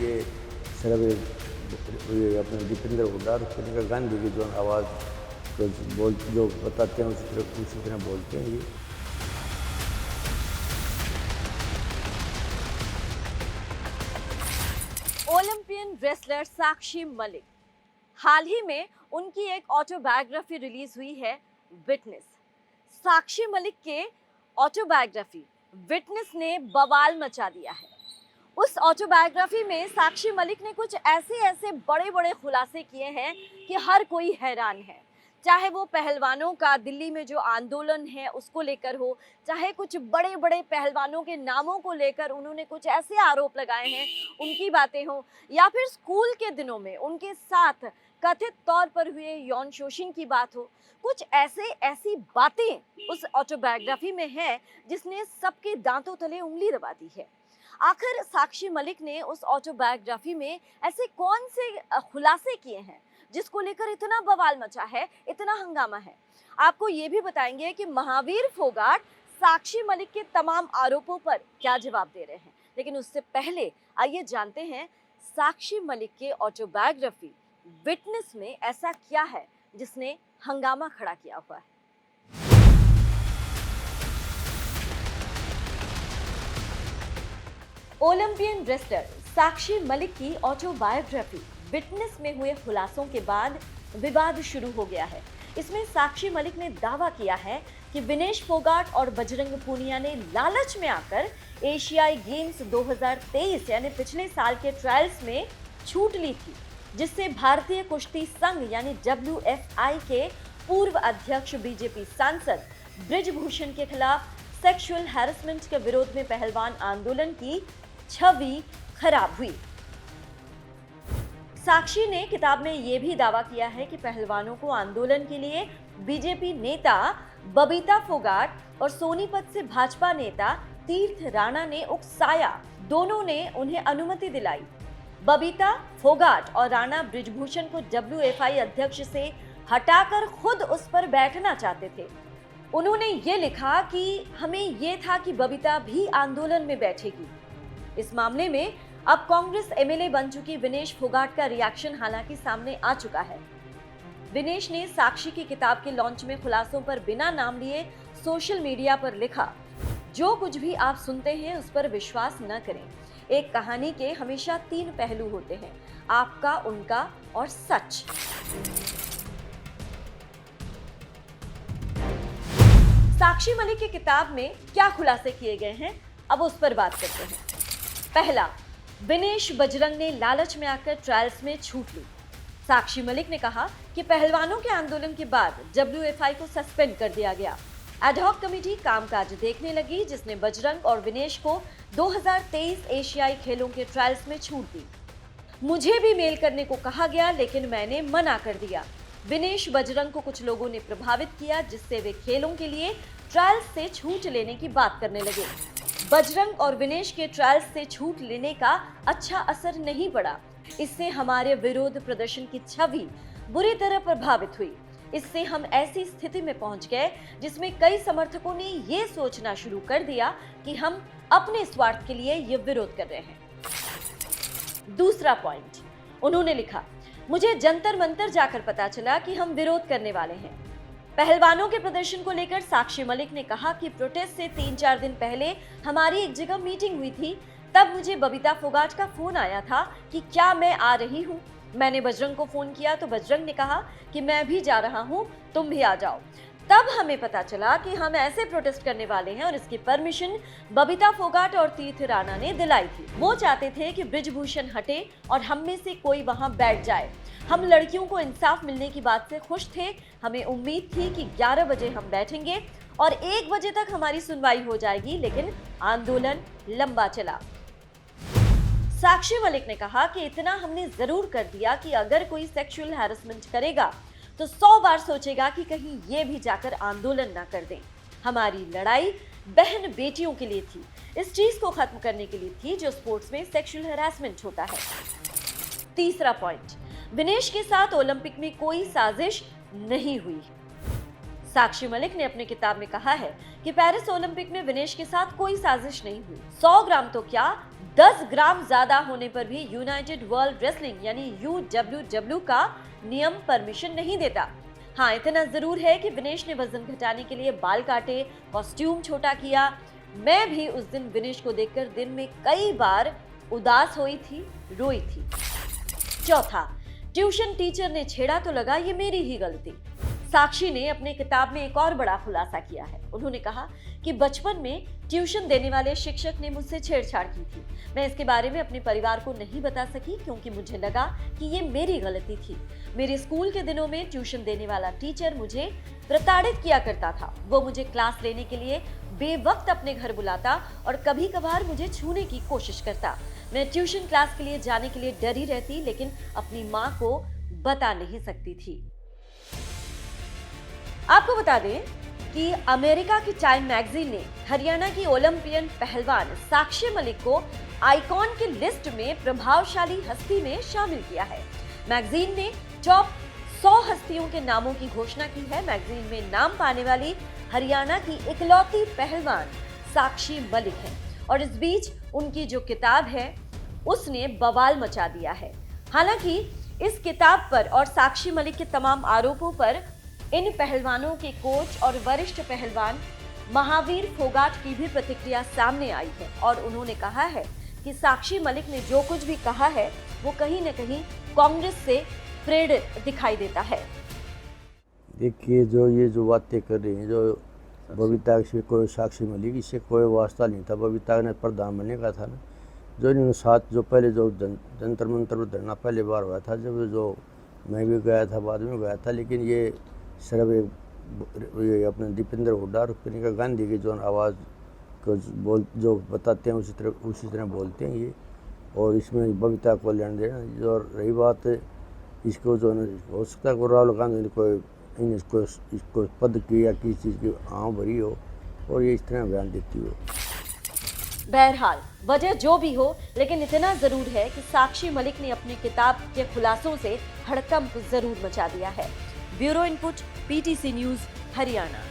ये सिर्फ ये अपने दीपेंद्र हुड्डा और प्रियंका गांधी की जो आवाज़ जो बताते हैं उसी तरह बोलते हैं ये। ओलंपियन रेसलर साक्षी मलिक, हाल ही में उनकी एक ऑटोबायोग्राफी रिलीज हुई है, विटनेस। साक्षी मलिक के ऑटोबायोग्राफी विटनेस ने बवाल मचा दिया है। उस ऑटोबायोग्राफी में साक्षी मलिक ने कुछ ऐसे बड़े बड़े खुलासे किए हैं कि हर कोई हैरान है। चाहे वो पहलवानों का दिल्ली में जो आंदोलन है उसको लेकर हो, चाहे कुछ बड़े बड़े पहलवानों के नामों को लेकर उन्होंने कुछ ऐसे आरोप लगाए हैं उनकी बातें हो, या फिर स्कूल के दिनों में उनके साथ कथित तौर पर हुए यौन शोषण की बात हो। कुछ ऐसी बातें उस ऑटोबायोग्राफी में है जिसने सबके दांतों तले उंगली दबा दी है। आखिर साक्षी मलिक ने उस ऑटोबायोग्राफी में ऐसे कौन से खुलासे किए हैं जिसको लेकर इतना बवाल मचा है, इतना हंगामा है। आपको ये भी बताएंगे कि महावीर फोगाट साक्षी मलिक के तमाम आरोपों पर क्या जवाब दे रहे हैं। लेकिन उससे पहले आइए जानते हैं साक्षी मलिक के ऑटोबायोग्राफी विटनेस में ऐसा क्या है जिसने हंगामा खड़ा किया हुआ है। ओलंपियन रेसलर साक्षी मलिक की ऑटोबायोग्राफी विटनेस में हुए खुलासों के बाद विवाद शुरू हो गया है। इसमें साक्षी मलिक ने दावा किया है कि विनेश फोगाट और बजरंग पूनिया ने लालच में आकर एशियाई गेम्स 2023 यानी पिछले साल के ट्रायल्स में छूट ली थी, जिससे भारतीय कुश्ती संघ यानी WFI के पूर्व अध्यक्ष बीजेपी सांसद ब्रिजभूषण के खिलाफ सेक्सुअल हैरेसमेंट के विरोध में पहलवान आंदोलन की छवि खराब हुई। साक्षी ने किताब में यह भी दावा किया है कि पहलवानों को आंदोलन के लिए बीजेपी नेता बबीता फोगाट और सोनीपत से भाजपा नेता तीर्थ राणा ने उकसाया। दोनों ने उन्हें अनुमति दिलाई। बबीता फोगाट और राणा ब्रिजभूषण को WFI अध्यक्ष से हटाकर खुद उस पर बैठना चाहते थे। उन्होंने ये लिखा कि हमें ये था कि बबीता भी आंदोलन में बैठेगी। इस मामले में अब कांग्रेस MLA बन चुकी विनेश फोगाट का रिएक्शन हालांकि सामने आ चुका है। विनेश ने साक्षी की किताब के लॉन्च में खुलासों पर बिना नाम लिए सोशल मीडिया पर लिखा, जो कुछ भी आप सुनते हैं उस पर विश्वास न करें। एक कहानी के हमेशा 3 पहलू होते हैं, आपका, उनका और सच। साक्षी मलिक की किताब में क्या खुलासे किए गए हैं, अब उस पर बात करते हैं। पहला, विनेश बजरंग ने लालच में आकर ट्रायल्स में छूट ली। साक्षी मलिक ने कहा कि पहलवानों के आंदोलन के बाद WFI को सस्पेंड कर दिया गया। एडहॉक कमेटी कामकाज देखने लगी, जिसने बजरंग और विनेश को 2023 एशियाई खेलों के ट्रायल्स में छूट दी। मुझे भी मेल करने को कहा गया, लेकिन मैंने मना कर दिया। विनेश बजरंग को कुछ लोगों ने प्रभावित किया, जिससे वे खेलों के लिए ट्रायल्स से छूट लेने की बात करने लगे। बजरंग और विनेश के ट्रायल्स से छूट लेने का अच्छा असर नहीं पड़ा। इससे हमारे विरोध प्रदर्शन की छवि बुरी तरह प्रभावित हुई। इससे हम ऐसी स्थिति में पहुंच गए जिसमें कई समर्थकों ने ये सोचना शुरू कर दिया कि हम अपने स्वार्थ के लिए ये विरोध कर रहे हैं। दूसरा पॉइंट, उन्होंने लिखा, मुझे जंतर मंतर जाकर पता चला कि हम विरोध करने वाले हैं। पहलवानों के प्रदर्शन को लेकर साक्षी मलिक ने कहा कि प्रोटेस्ट से 3-4 दिन पहले हमारी एक जगह मीटिंग हुई थी। तब मुझे बबीता फोगाट का फोन आया था कि क्या मैं आ रही हूँ। मैंने बजरंग को फोन किया तो बजरंग ने कहा कि मैं भी जा रहा हूँ, तुम भी आ जाओ। तब हमें पता चला कि हम ऐसे प्रोटेस्ट करने वाले हैं और इसकी परमिशन बबीता फोगाट और तीर्थ राणा ने दिलाई थी। वो चाहते थे कि ब्रिजभूषण हटे और हम में से कोई वहां बैठ जाए। हम लड़कियों को इंसाफ मिलने की बात से खुश थे। हमें उम्मीद थी कि 11 बजे हम बैठेंगे और 1 बजे तक हमारी सुनवाई हो जाएगी, लेकिन आंदोलन लंबा चला। साक्षी मलिक ने कहा कि इतना हमने जरूर कर दिया कि अगर कोई सेक्सुअल हैरेसमेंट करेगा तो 100 बार सोचेगा कि कहीं ये भी जाकर आंदोलन ना कर दें। हमारी लड़ाई बहन बेटियों के लिए थी, इस चीज को खत्म करने के लिए थी जो स्पोर्ट्स में सेक्सुअल हैरेसमेंट होता है। तीसरा पॉइंट, विनेश के साथ ओलंपिक में कोई साजिश नहीं हुई। साक्षी मलिक ने अपनी किताब में कहा है कि पेरिस ओलंपिक में विनेश के साथ कोई साजिश नहीं हुई। 100 ग्राम तो क्या 10 ग्राम ज्यादा होने पर भी यूनाइटेड वर्ल्ड रेसलिंग यानी UWW का नियम परमिशन नहीं देता। हाँ, इतना जरूर है कि विनेश ने वजन घटाने के लिए बाल काटे, कॉस्ट्यूम छोटा किया। मैं भी उस दिन विनेश को देखकर दिन में कई बार उदास हुई थी, रोई थी। चौथा, ट्यूशन टीचर ने छेड़ा तो लगा ये मेरी ही गलती। साक्षी ने अपनी किताब में एक और बड़ा खुलासा किया है। उन्होंने कहा कि बचपन में ट्यूशन देने वाले शिक्षक ने मुझसे छेड़छाड़ की थी। मैं इसके बारे में अपने परिवार को नहीं बता सकी क्योंकि मुझे लगा कि ये मेरी गलती थी। मेरे स्कूल के दिनों में ट्यूशन देने वाला टीचर मुझे प्रताड़ित किया करता था। वो मुझे क्लास लेने के लिए बेवक्त अपने घर बुलाता और कभी कभार मुझे छूने की कोशिश करता। मैं ट्यूशन क्लास के लिए जाने के लिए डरी रहती, लेकिन अपनी माँ को बता नहीं सकती थी। आपको बता दें कि अमेरिका की टाइम मैगजीन ने हरियाणा की ओलंपियन पहलवान साक्षी मलिक को आइकॉन की लिस्ट में प्रभावशाली हस्ती में शामिल किया है। मैगजीन ने टॉप 100 हस्तियों के नामों की घोषणा की है। मैगजीन में नाम पाने वाली हरियाणा की इकलौती पहलवान साक्षी मलिक है और इस बीच उनकी जो किताब है उसने बवाल मचा दिया है। हालांकि इस किताब पर और साक्षी मलिक के तमाम आरोपों पर इन पहलवानों के कोच और वरिष्ठ पहलवान महावीर फोगाट की भी प्रतिक्रिया सामने आई है और उन्होंने कहा है कि साक्षी मलिक ने जो कुछ भी कहा है वो कहीं न कहीं कांग्रेस से प्रेरित दिखाई देता है। देखिए, ये जो बातें कर रही हैं, जो बबीता से कोई साक्षी मलिक, इससे कोई वास्ता नहीं था। बबीता ने प्रधान बनने का था ना, जो इन्होंने साथ जो पहले जो जंतर मंतर पर धरना पहले बार हुआ था, जब जो मैं भी गया था, बाद में गया था, लेकिन ये सिर्फ ये अपने दीपेंद्र हुड्डा और प्रियंका गांधी की जो आवाज़ को जो बताते हैं उसी तरह बोलते हैं ये, और इसमें बबीता को लेना देना। जो रही बात इसको जो हो सकता है राहुल गांधी ने कोई इसको पद की या किसी चीज़ की आँव भरी हो और ये इस तरह बयान देती हो। बहरहाल वजह जो भी हो, लेकिन इतना जरूर है कि साक्षी मलिक ने अपनी किताब के खुलासों से हड़कंप जरूर मचा दिया है। Bureau input, PTC news, Haryana.